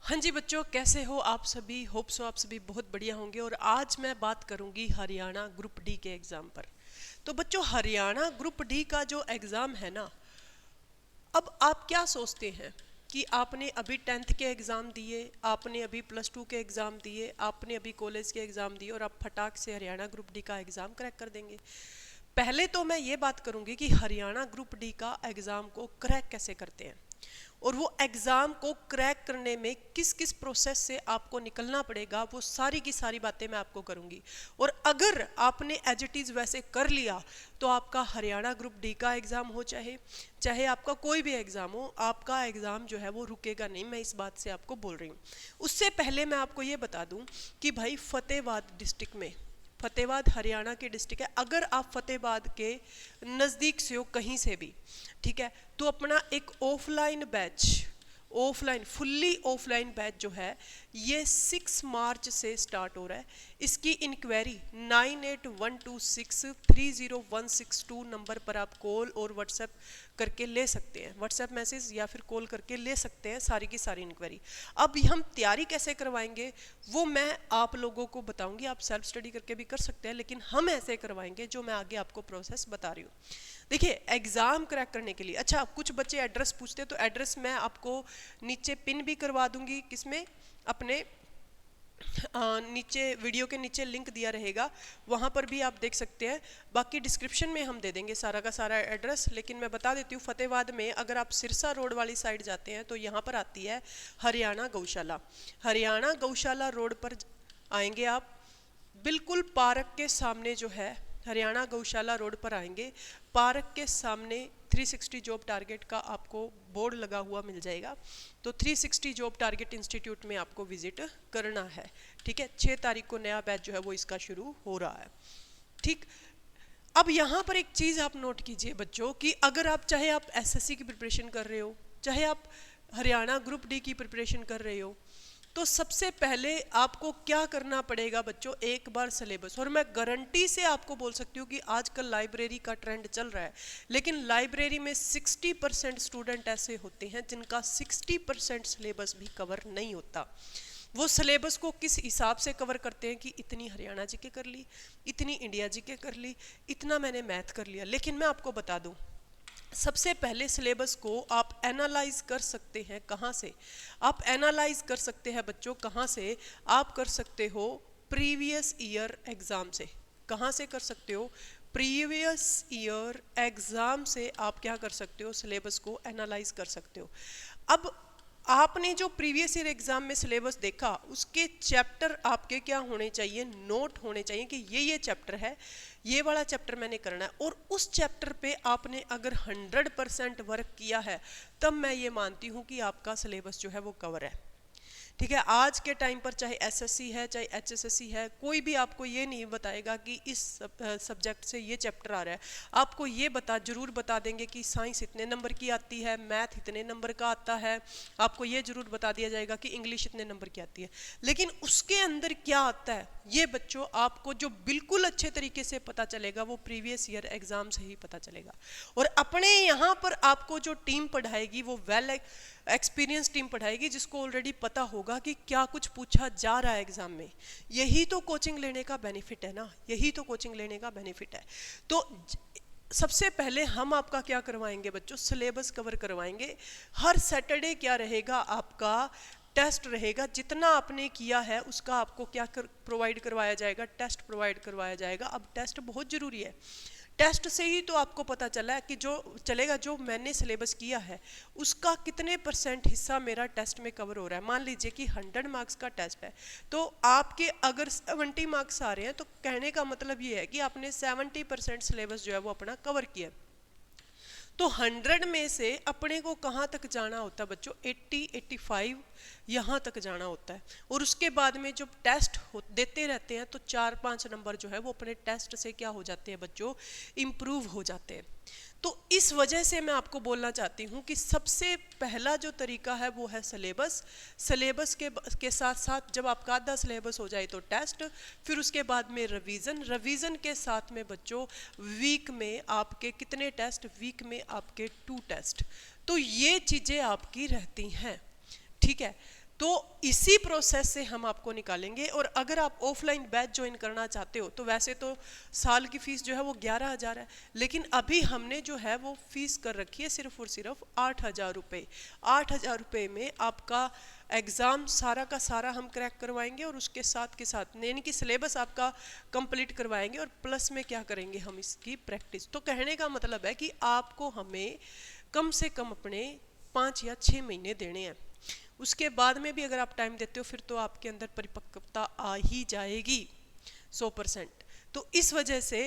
हाँ जी बच्चों, कैसे हो आप सभी। होप सो आप सभी बहुत बढ़िया होंगे। और आज मैं बात करूंगी हरियाणा ग्रुप डी के एग्ज़ाम पर। तो बच्चों, हरियाणा ग्रुप डी का जो एग्ज़ाम है ना, अब आप क्या सोचते हैं कि आपने अभी 10th के एग्ज़ाम दिए, आपने अभी +2 के एग्ज़ाम दिए, आपने अभी कॉलेज के एग्ज़ाम दिए और आप फटाक से हरियाणा ग्रुप डी का एग्ज़ाम क्रैक कर देंगे। पहले तो मैं ये बात करूंगी कि हरियाणा ग्रुप डी का एग्ज़ाम को क्रैक कैसे करते हैं और वो एग्ज़ाम को क्रैक करने में किस किस प्रोसेस से आपको निकलना पड़ेगा, वो सारी की सारी बातें मैं आपको करूंगी। और अगर आपने एज इट इज़ वैसे कर लिया तो आपका हरियाणा ग्रुप डी का एग्ज़ाम हो, चाहे चाहे आपका कोई भी एग्ज़ाम हो, आपका एग्ज़ाम जो है वो रुकेगा नहीं। मैं इस बात से आपको बोल रही हूँ। उससे पहले मैं आपको ये बता दूँ कि भाई फतेहाबाद डिस्ट्रिक्ट में, फतेहाबाद हरियाणा की डिस्ट्रिक्ट है, अगर आप फतेहाबाद के नज़दीक से हो कहीं से भी, ठीक है, तो अपना एक offline batch, offline fully offline batch जो है ये 6 मार्च से स्टार्ट हो रहा है। इसकी इंक्वायरी 9812630162 नंबर पर आप कॉल और व्हाट्सएप करके ले सकते हैं, व्हाट्सएप मैसेज या फिर कॉल करके ले सकते हैं सारी की सारी इंक्वायरी। अब हम तैयारी कैसे करवाएंगे वो मैं आप लोगों को बताऊंगी। आप सेल्फ स्टडी करके भी कर सकते हैं, लेकिन हम ऐसे करवाएंगे जो मैं आगे आपको प्रोसेस बता रही हूँ। देखिए, एग्ज़ाम क्रैक करने के लिए, अच्छा कुछ बच्चे एड्रेस पूछते हैं तो एड्रेस मैं आपको नीचे पिन भी करवा दूंगी। किसमें? अपने नीचे वीडियो के नीचे लिंक दिया रहेगा, वहाँ पर भी आप देख सकते हैं। बाकी डिस्क्रिप्शन में हम दे देंगे सारा का सारा एड्रेस, लेकिन मैं बता देती हूँ फतेहाबाद में अगर आप सिरसा रोड वाली साइड जाते हैं तो यहाँ पर आती है हरियाणा गौशाला। हरियाणा गौशाला रोड पर आएंगे आप, बिल्कुल पार्क के सामने जो है हरियाणा गौशाला रोड पर आएंगे, पार्क के सामने 360 जॉब टारगेट का आपको बोर्ड लगा हुआ मिल जाएगा। तो 360 जॉब टारगेट इंस्टीट्यूट में आपको विजिट करना है, ठीक है। 6 तारीख को नया बैच जो है वो इसका शुरू हो रहा है, ठीक। अब यहाँ पर एक चीज़ आप नोट कीजिए बच्चों कि अगर आप चाहे आप एसएससी की प्रिपरेशन कर रहे हो, चाहे आप हरियाणा ग्रुप डी की प्रिपरेशन कर रहे हो, तो सबसे पहले आपको क्या करना पड़ेगा बच्चों, एक बार सिलेबस। और मैं गारंटी से आपको बोल सकती हूँ कि आजकल लाइब्रेरी का ट्रेंड चल रहा है, लेकिन लाइब्रेरी में 60% स्टूडेंट ऐसे होते हैं जिनका 60% सिलेबस भी कवर नहीं होता। वो सिलेबस को किस हिसाब से कवर करते हैं कि इतनी हरियाणा जीके कर ली, इतनी इंडिया जीके कर ली, इतना मैंने मैथ कर लिया। लेकिन मैं आपको बता दूं, सबसे पहले सिलेबस को आप एनालाइज कर सकते हैं कहाँ से? आप एनालाइज कर सकते हैं बच्चों कहाँ से? आप कर सकते हो प्रीवियस ईयर एग्ज़ाम से। कहाँ से कर सकते हो? प्रीवियस ईयर एग्ज़ाम से आप क्या कर सकते हो? सिलेबस को एनालाइज कर सकते हो। अब आपने जो प्रीवियस ईयर एग्जाम में सिलेबस देखा, उसके चैप्टर आपके क्या होने चाहिए? नोट होने चाहिए कि ये चैप्टर है, ये वाला चैप्टर मैंने करना है। और उस चैप्टर पे आपने अगर 100% वर्क किया है, तब मैं ये मानती हूँ कि आपका सिलेबस जो है वो कवर है, ठीक है। आज के टाइम पर चाहे एसएससी है चाहे एचएसएससी है, कोई भी आपको ये नहीं बताएगा कि इस सब्जेक्ट से ये चैप्टर आ रहा है। आपको ये जरूर बता देंगे कि साइंस इतने नंबर की आती है, मैथ इतने नंबर का आता है, आपको ये जरूर बता दिया जाएगा कि इंग्लिश इतने नंबर की आती है। लेकिन उसके अंदर क्या आता है ये बच्चों आपको जो बिल्कुल अच्छे तरीके से पता चलेगा वो प्रीवियस ईयर एग्जाम से ही पता चलेगा। और अपने यहाँ पर आपको जो टीम पढ़ाएगी वो वेल एक्सपीरियंस टीम पढ़ाएगी, जिसको ऑलरेडी पता होगा कि क्या कुछ पूछा जा रहा है एग्जाम में। यही तो कोचिंग लेने का बेनिफिट है ना, यही तो कोचिंग लेने का बेनिफिट है। तो सबसे पहले हम आपका क्या करवाएंगे बच्चों? सिलेबस कवर करवाएंगे। हर सैटरडे क्या रहेगा? आपका टेस्ट रहेगा। जितना आपने किया है उसका आपको क्या प्रोवाइड करवाया जाएगा? टेस्ट प्रोवाइड करवाया जाएगा। अब टेस्ट बहुत ज़रूरी है। टेस्ट से ही तो आपको पता चला है कि जो मैंने सिलेबस किया है उसका कितने % हिस्सा मेरा टेस्ट में कवर हो रहा है। मान लीजिए कि 100 मार्क्स का टेस्ट है, तो आपके अगर 70 मार्क्स आ रहे हैं तो कहने का मतलब ये है कि आपने 70% सिलेबस जो है वो अपना कवर किया। तो 100 में से अपने को कहाँ तक जाना होता है बच्चों? 80-85 यहाँ तक जाना होता है। और उसके बाद में जब टेस्ट देते रहते हैं तो 4-5 नंबर जो है वो अपने टेस्ट से क्या हो जाते हैं बच्चों? इम्प्रूव हो जाते हैं। तो इस वजह से मैं आपको बोलना चाहती हूँ कि सबसे पहला जो तरीका है वो है सिलेबस। सिलेबस के साथ साथ जब आपका आधा सिलेबस हो जाए तो टेस्ट, फिर उसके बाद में रिवीजन। रिवीजन के साथ में बच्चों वीक में आपके कितने टेस्ट? वीक में आपके 2 टेस्ट। तो ये चीज़ें आपकी रहती हैं, ठीक है। तो इसी प्रोसेस से हम आपको निकालेंगे। और अगर आप ऑफलाइन बैच ज्वाइन करना चाहते हो तो वैसे तो साल की फीस जो है वो 11,000 है, लेकिन अभी हमने जो है वो फीस कर रखी है सिर्फ और सिर्फ 8,000 रुपये। 8,000 रुपये में आपका एग्ज़ाम सारा का सारा हम क्रैक करवाएंगे और उसके साथ के साथ यानी कि सिलेबस आपका कंप्लीट करवाएंगे और प्लस में क्या करेंगे हम इसकी प्रैक्टिस। तो कहने का मतलब है कि आपको हमें कम से कम अपने 5 या 6 महीने देने हैं। उसके बाद में भी अगर आप टाइम देते हो फिर तो आपके अंदर परिपक्वता आ ही जाएगी 100%। तो इस वजह से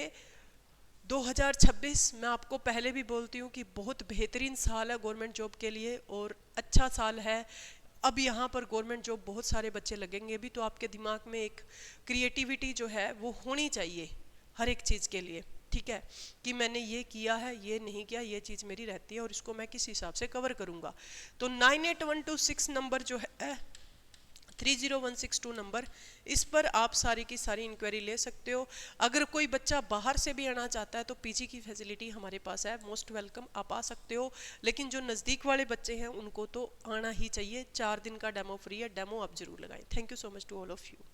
2026 मैं आपको पहले भी बोलती हूँ कि बहुत बेहतरीन साल है गवर्नमेंट जॉब के लिए और अच्छा साल है। अब यहाँ पर गवर्नमेंट जॉब बहुत सारे बच्चे लगेंगे भी, तो आपके दिमाग में एक क्रिएटिविटी जो है वो होनी चाहिए हर एक चीज़ के लिए, ठीक है, कि मैंने ये किया है, ये नहीं किया, ये चीज़ मेरी रहती है और इसको मैं किस हिसाब से कवर करूँगा। तो 98126 नंबर जो है 30162 नंबर, इस पर आप सारी की सारी इंक्वायरी ले सकते हो। अगर कोई बच्चा बाहर से भी आना चाहता है तो पीजी की फैसिलिटी हमारे पास है, मोस्ट वेलकम, आप आ सकते हो। लेकिन जो नज़दीक वाले बच्चे हैं उनको तो आना ही चाहिए। 4 दिन का डेमो फ्री है, डेमो आप जरूर लगाएं। Thank you so much to all of you.